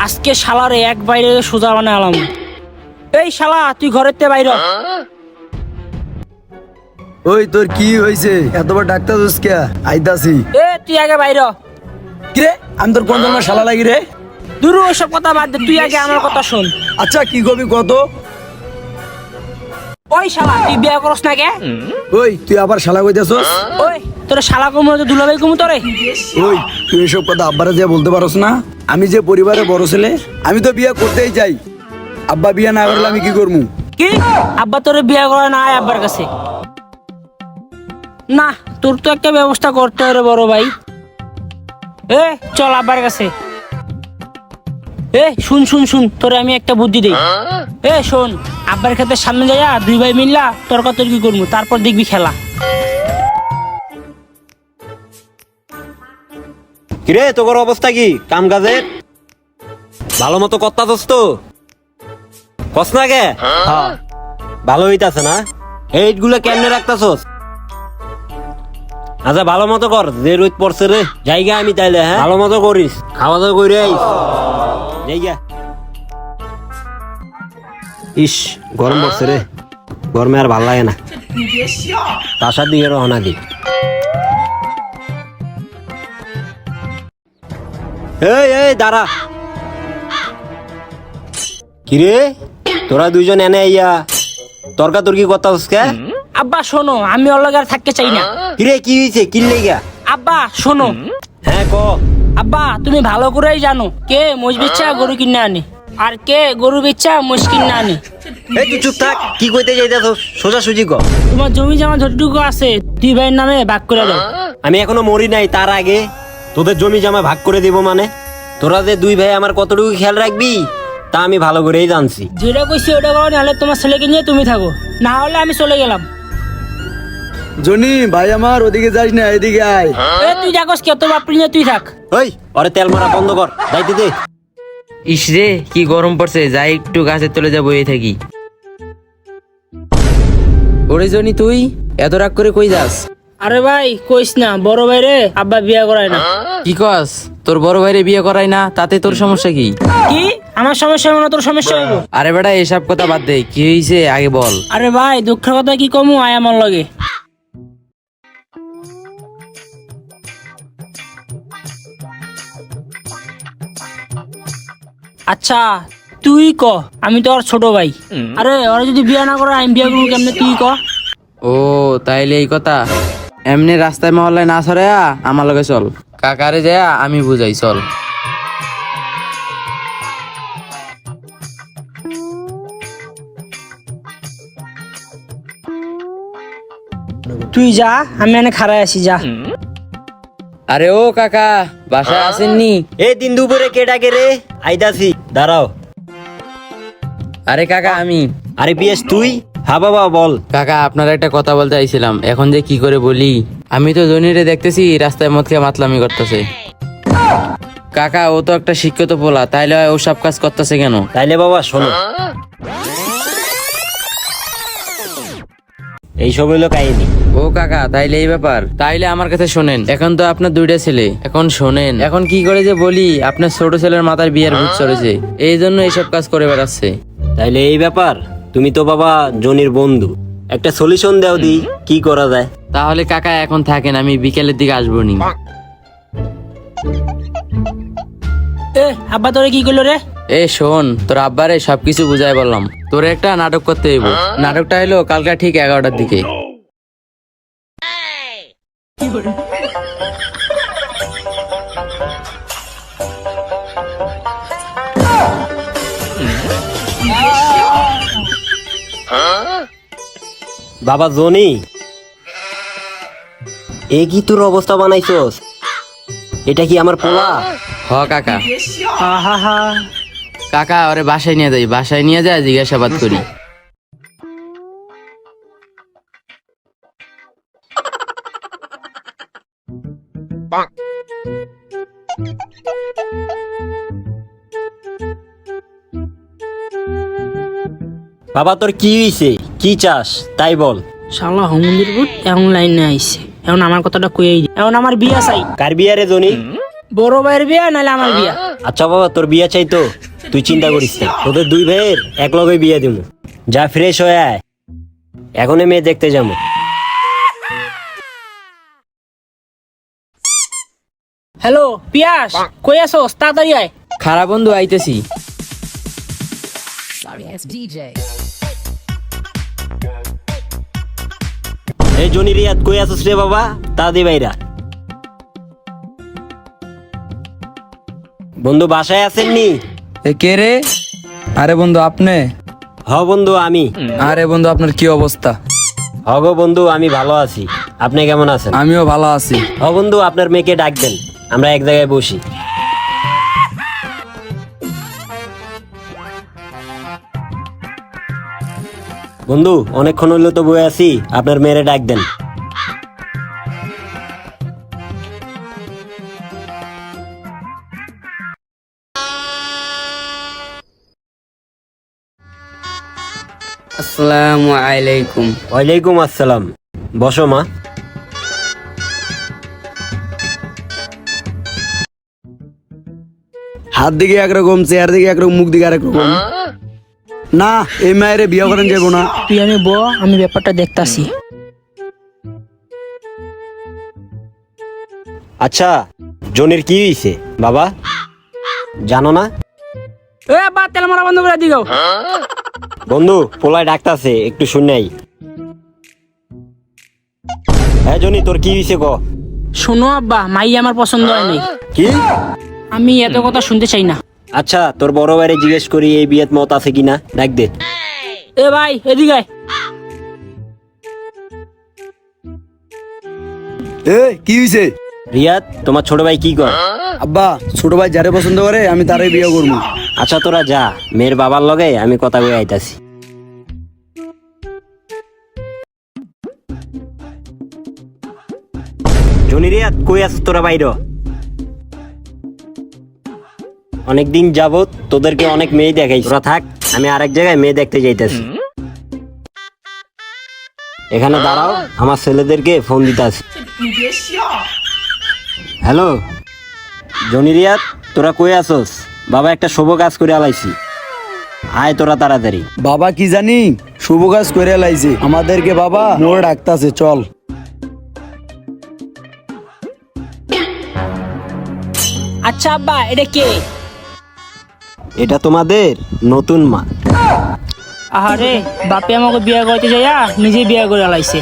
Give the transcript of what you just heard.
আজকে শালারে এক বাইরে সোজা মানে আলাম। এই শালা তুই ঘরের তে বাইর হ। ওই তোর কি হয়েছে? এতবার ডাক্তার কে আইতাছি। এ তুই আগে বাইর হ। কিরে আমি তোর কোন জন্মের শালা লাগি রে? দূর ওসব কথা বাদ দে, তুই আগে আমার কথা শোন। আচ্ছা কি কবি কত? ওই শালা তুই বিয়ে করস না কে? ওই তুই আবার শালা কইতাছস? ওই তোর শালা কমু তো দুলাভাই কমু তোরে। ওই তুই এসব কথা আব্বারে যে বলতে পারস না? আমি যে পরিবারে বড় ছেলে, আমি তো বিয়ে করতেই চাই। আব্বা বিয়ে না করলে আমি কি করবো? কি আব্বা তোরে বিয়ে করে না আয় আব্বার কাছে? না তোর তো একটা ব্যবস্থা করতে হবে বড় ভাই। এ চল আব্বার কাছে। এ শুন শুন শুন, তোরে আমি একটা বুদ্ধি দেই। এ শোন, আব্বার ক্ষেতের সামনে যাইয়া দুই ভাই মিললা তর্কাতর্কি করবো, তারপর দেখবি খেলা। কিরে তোর অবস্থা কি কাম কাজের? ভালো মতো করতাছস তো? কস না কে? ভালো হইতাছে না? এইগুলো কেমনে রাখতাছস? আচ্ছা ভালো মতো কর, যে রোদ পড়ছে রে। জায়গা আমি তাইলে, হ্যাঁ ভালো মতো করিস, খাওয়া দাওয়া করে আইস। জায়গা ইস গরম পড়ছে রে, গরমে আর ভাল লাগে না। বাসার দিকে রওনা দি। এই এই দাঁড়া। কিরে তোরা দুইজন এনে আইয়া তর্কাতর্কি করতাছস কে? আব্বা শোনো, আমি ওর লগে আর থাকতে চাই না। কিরে কি হইছে, কি লেগা? আব্বা শোনো। হ্যাঁ ক। আব্বা তুমি ভালো করেই জানো কে মোষ বেচা গরু কিনে আনে আর কে গরু বেচা মোষ কিনে আনে। এই তুই চুপ থাক, কি কইতে যাইতাছস সোজা সুজি ক। তোমার জমি জমা যতটুকু আছে দুই ভাইয়ের নামে ভাগ করে দাও। আমি এখনো মরি নাই, তার আগে তোদের জমি জমা ভাগ করে দিব মানে? তোরা যে দুই ভাই আমার কতটুকু খেয়াল রাখবি তা আমি ভালো করেই জানছি। যেটা কইছি ওটা করো, নাহলে তোমার ছেলেকে নিয়ে তুমি থাকো, না হলে আমি চলে গেলাম। জনি ভাই আমার ওদিকে যাস না, এদিকে আয়। এ তুই যাকস কে, তোর বাপরি নিয়ে তুই থাক। ওই ওরে তেল মারা বন্ধ কর, যাইতে দে। ইস রে কি গরম পড়ছে, যাই একটু গাছের তলে যা বইয়ে থাকি। ওরে জনি তুই এত রাগ করে কই যাস? আরে ভাই কইস না, বড় ভাই রে আব্বা বিয়া করায় না। কি কস? তোর বড় ভাইরে বিয়ে করাই না, তাতে তোর সমস্যা কি? কি আমার সমস্যা হইব না তোর সমস্যা হইব? আরে বেটা এসব কথা বাদ দে, কি হয়েছে আগে বল। আরে ভাই দুঃখের কথা কি কমু, আয় আমার লগে। আচ্ছা তুই ক, আমি তো আর ছোট ভাই। আরে ওরা যদি বিয়া না করে আমি বিয়া করবো কেমনে, তুই ক। ও তাইলে এই কথা। এমনি রাস্তায় মহল্লায় না সরাইয়া আমার লগে চল, কাকারে যায়া আমি বুঝাই, চল। তুই যা, আমি এনে খাড়ায় আছি, যা। আরে ও কাকা বাসায় আসেননি? এই দিন দুপুরে কে ডাকে রে? আইতাছি দাঁড়াও। আরে কাকা আমি। আরে পিয়াস তুই? হ্যাঁ বাবা বল। কাকা আপনার একটা কথা বলতে আইছিলাম, এখন যে কি করে বলি। আমি তো জনিরে দেখতেছি রাস্তায় মদ খেয়ে মাতলামি করতেছে। কাকা ও তো একটা শিক্ষিত পোলা, তাইলে ও সব কাজ করতেছে কেন? তাইলে বাবা শোনো, এইসব হইলো কাহিনী। ও কাকা তাইলে এই ব্যাপার, তাইলে আমার কাছে শোনেন। এখন তো আপনার দুইটা ছেলে, এখন শোনেন। এখন কি করে যে বলি, আপনার ছোট ছেলের মাথার বিয়ের ভূত চড়েছে, এই জন্য এইসব কাজ করে বেড়াচ্ছে। তাইলে এই ব্যাপার, তুমি তো বাবা জনির বন্ধু, একটা সলিউশন দাও দি, কি করা যায়? তাহলে কাকা এখন থাকেন, আমি বিকেলের দিকে আসবো নি। এ আব্বা তোরে কি করলো রে? এ শোন, তোর আব্বারে সবকিছু বুঝাই বললাম, তোর একটা নাটক করতে হইব। নাটকটা হলো কালকে ঠিক 11টার দিকে। বাবা জনি, এ কি তোর অবস্থা বানাইছস? এটা কি আমার পোলা? হ কাকা। হা হা। কাকা ওরে বাসায় নিয়ে যাই, বাসায় নিয়ে যায় জিজ্ঞাসাবাদ করি। বাবা তোর কি হইছে, কি চাস তাই বল। শালা হুমন্দির ভূত এখন লাইনে আইছে, এখন আমার কথাটা কইই দে। এখন আমার বিয়া চাই। কার বিয়া রে জনি? বড় ভাইয়ের বিয়া নাহলে আমার বিয়া। আচ্ছা বাবা, তোর বিয়ে চাই তো, তুই চিন্তা করিস না, তোদের দুই ভাইয়ের এক লগে বিয়ে দিব। যা ফ্রেশ হয়ে আয়, এখনই মেয়ে দেখতে যাবো। হ্যালো পিয়াস, কই আছোস? তাড়াতাড়ি আয়। খারাপ বন্ধু, আইতেছি। এই জনি রিয়াদ, কই আছিস রে বাবা? তাদি ভাইরা বন্ধু বাসায় আছেননি? এ কে রে? আরে বন্ধু আপনি? হ বন্ধু আমি। আরে বন্ধু আপনার কি অবস্থা? হ গো বন্ধু, আমি ভালো আছি, আপনি কেমন আছেন? আমিও ভালো আছি। হ বন্ধু, আপনার মেয়েকে ডাক দেন, আমরা এক জায়গায় বসি। বন্ধু অনেকক্ষণ হইলো তো বয়ে আছি, আপনার মেয়েরে ডাক দেন। আসসালামু আলাইকুম। ওয়ালাইকুম আসসালাম, বসো মা। হাত দিকে একরকম, চেয়ার দিকে একরকম, মুখ দিকে আরেক রকম। না, এই মায়ের বিয়ে করেন যাবো না। তুই আমি আমি ব্যাপারটা দেখতাছি। আচ্ছা, জনির কি হয়েছে বাবা, জানো না? এ আব্বা, তেল মারা বন্ধ করে দিও। বন্ধু পোলায় ডাকতাছে, একটু শুনাই। হ্যাঁ জনি, তোর কি হয়েছে ক? শোনো আব্বা, মাই আমার পছন্দ হয় নাই। কি? আমি এত কথা শুনতে চাই না। আচ্ছা, তোর বড় ভাইরে জিজ্ঞেস করি এই বিয়েত মত আছে কিনা, ডাক দে। এ ভাই এদিকে আয়। এ কি হয়েছে? রিয়াদ, তোমার ছোট ভাই কি কর? আব্বা, ছোট ভাই যারে পছন্দ করে আমি তারে বিয়ে করবো। আচ্ছা তোরা যা, মেয়ের বাবার লগে আমি কথা কই আইতাছি। জনি রিয়াদ, কই আছিস তোরা বাইর? অনেকদিন যাবত তোদেরকে অনেক মেয়ে দেখাই, তোরা থাক, আমি আরেক জায়গায় মেয়ে দেখতে যাইতেছি। এখানে দাঁড়াও, আমার ছেলেদেরকে ফোন দিতেছি। হ্যালো জনি রিয়াদ, তোরা কই আছস? বাবা একটা শুভ কাজ করে আলাইছি, আয় তোরা তাড়াতাড়ি। বাবা কি জানি শুভ কাজ করে লাইছে, আমাদেরকে বাবা মোড় ডাকতাছে, চল। আচ্ছা আব্বা, এটা কে? এটা তোমাদের নতুন মা। আহারে, বাপে আমাকে বিয়ে করতে যাইয়া নিজে বিয়ে করে লাইছে।